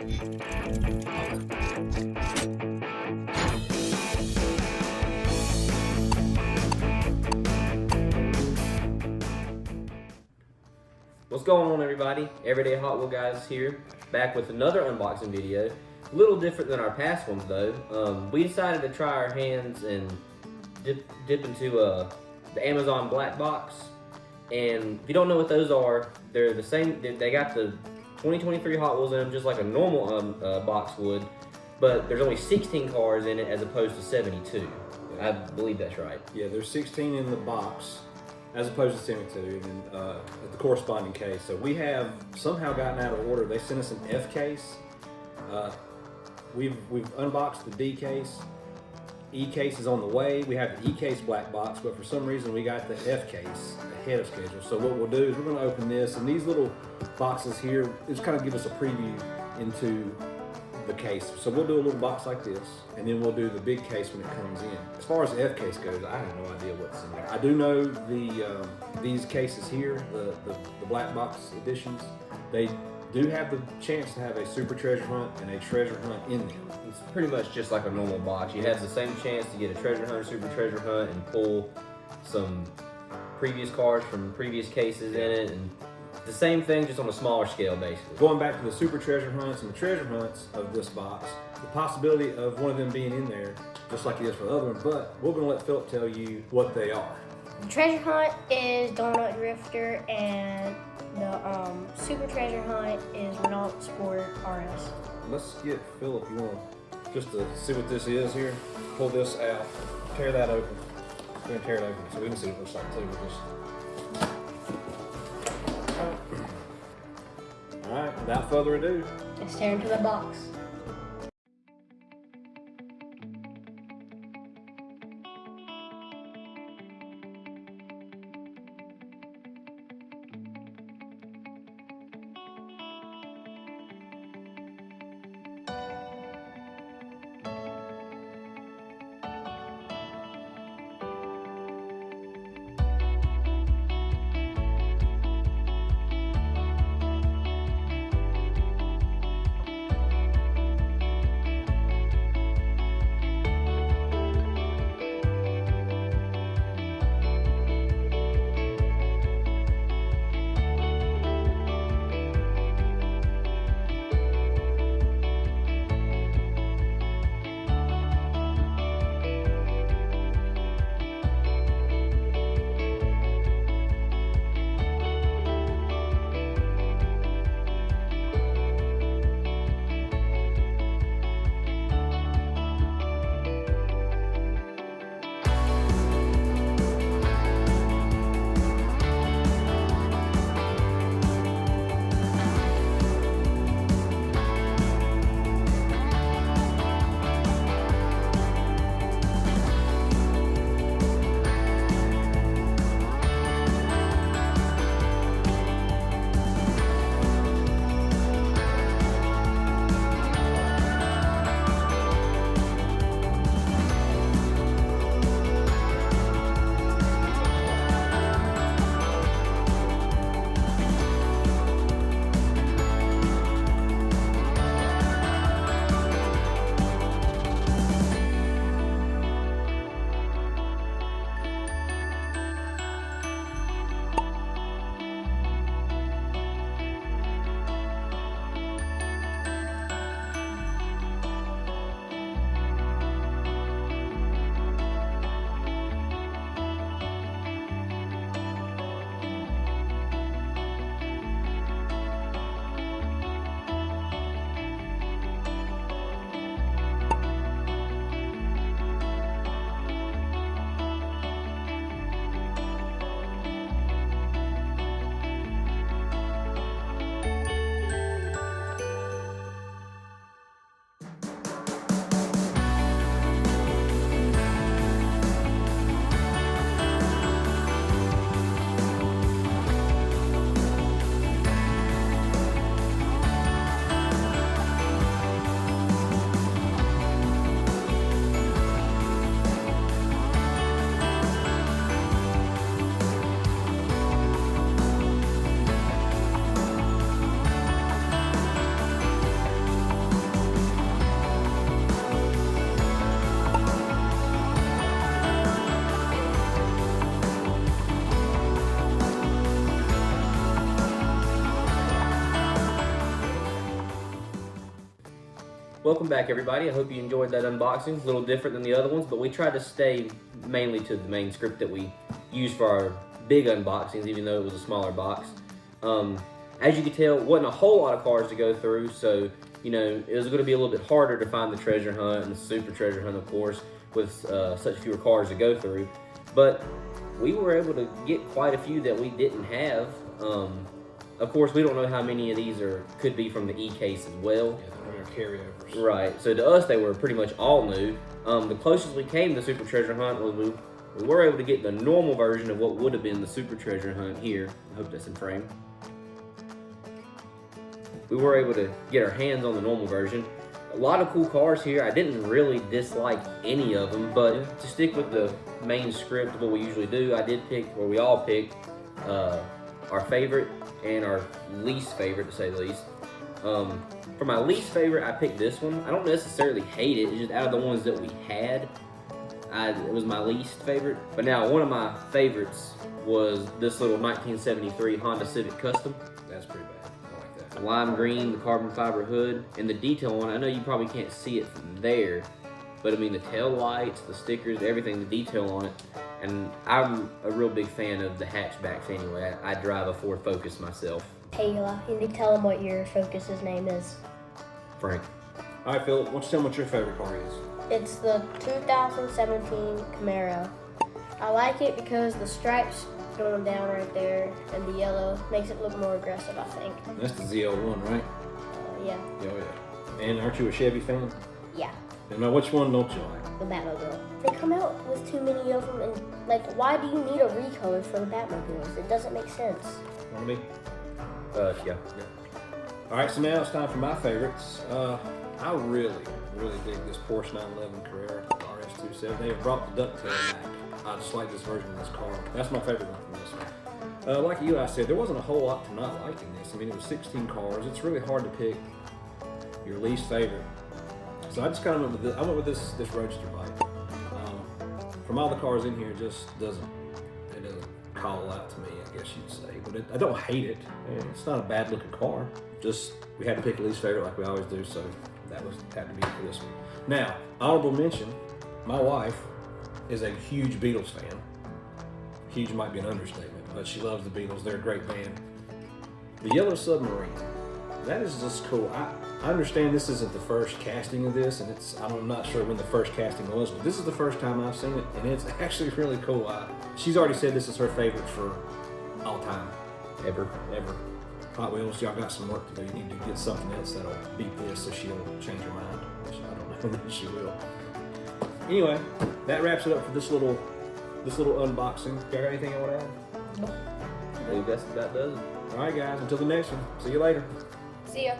What's going on, everybody? Everyday Hot Wheel Guys here, back with another unboxing video. A little different than our past ones though. We decided to try our hands and dip into the Amazon Black Box. And if you don't know what those are, they're the same. They got the 2023 Hot Wheels in them, just like a normal box would, but there's only 16 cars in it as opposed to 72. I believe that's right. Yeah, there's 16 in the box as opposed to 72 and at the corresponding case. So we have somehow gotten out of order. They sent us an F case. We've unboxed the D case. E case is on the way. We have the E case black box, but for some reason we got the F case ahead of schedule. So what we'll do is we're going to open this, and these little boxes here just kind of give us a preview into the case. So we'll do a little box like this, and then we'll do the big case when it comes in. As far as the F case goes, I have no idea what's in there. I do know these cases here, the black box editions, they do have the chance to have a super treasure hunt and a treasure hunt in them. It's pretty much just like a normal box. You have the same chance to get a treasure hunt, super treasure hunt, and pull some previous cars from previous cases in it, and the same thing, just on a smaller scale, basically. Going back to the super treasure hunts and the treasure hunts of this box, the possibility of one of them being in there, just like it is for the other one, but we're going to let Philip tell you what they are. The treasure hunt is Donut Drifter, and the super treasure hunt is Renault Sport RS. Let's get Philip, you want to, just to see what this is here, pull this out, tear that open. We're going to tear it open so we can see what it looks like too. Alright, without further ado, Let's tear into the box. Welcome back, everybody. I hope you enjoyed that unboxing. A little different than the other ones, but we tried to stay mainly to the main script that we use for our big unboxings, even though it was a smaller box. As you can tell, wasn't a whole lot of cars to go through, so you know it was going to be a little bit harder to find the treasure hunt and the super treasure hunt, of course, with such fewer cars to go through. But we were able to get quite a few that we didn't have. Of course, we don't know how many of these could be from the E-case as well. Yeah, they're carryovers. Right. So to us, they were pretty much all new. The closest we came to Super Treasure Hunt was we were able to get the normal version of what would have been the Super Treasure Hunt here. I hope that's in frame. We were able to get our hands on the normal version. A lot of cool cars here. I didn't really dislike any of them, but to stick with the main script of what we usually do, I did pick, or we all picked, our favorite and our least favorite, to say the least. For my least favorite, I picked this one. I don't necessarily hate it. It's just out of the ones that we had, it was my least favorite. But now, one of my favorites was this little 1973 Honda Civic Custom. That's pretty bad. I like that. Lime green, the carbon fiber hood, and the detail on it. I know you probably can't see it from there, but I mean the tail lights, the stickers, everything, the detail on it. And I'm a real big fan of the hatchbacks anyway. I drive a Ford Focus myself. Hey, Eli, you need to tell them what your Focus's name is. Frank. All right, Philip, why don't you tell me what your favorite car is? It's the 2017 Camaro. I like it because the stripes going down right there and the yellow makes it look more aggressive, I think. That's the ZL1, right? Yeah. Oh, yeah. And aren't you a Chevy fan? Yeah. And now, which one don't you like? The Batmobile. They come out with too many of them, and like, why do you need a recolor for the Batmobiles? It doesn't make sense. Want me? Yeah. All right, so now it's time for my favorites. I really dig this Porsche 911 Carrera RS27. They have brought the ducktail back. I just like this version of this car. That's my favorite one from this one. Like Eli said, there wasn't a whole lot to not like in this. I mean, it was 16 cars. It's really hard to pick your least favorite. So I just kind of went with this. I went with this Roadster bike. From all the cars in here, it just doesn't call out to me, I guess you'd say. But I don't hate it. It's not a bad looking car. Just we had to pick a least favorite like we always do, so that had to be for this one. Now, honorable mention, my wife is a huge Beatles fan. Huge might be an understatement, but she loves the Beatles. They're a great band. The Yellow Submarine, that is just cool. I understand this isn't the first casting of this, and I'm not sure when the first casting was, but this is the first time I've seen it, and it's actually really cool. She's already said this is her favorite for all time. Ever. Hot Wheels, y'all got some work to do. You need to get something else that'll beat this so she'll change her mind, which I don't know that she will. Anyway, that wraps it up for this little unboxing. Got anything I want to add? Nope. I believe that does it. All right, guys, until the next one. See you later. See ya.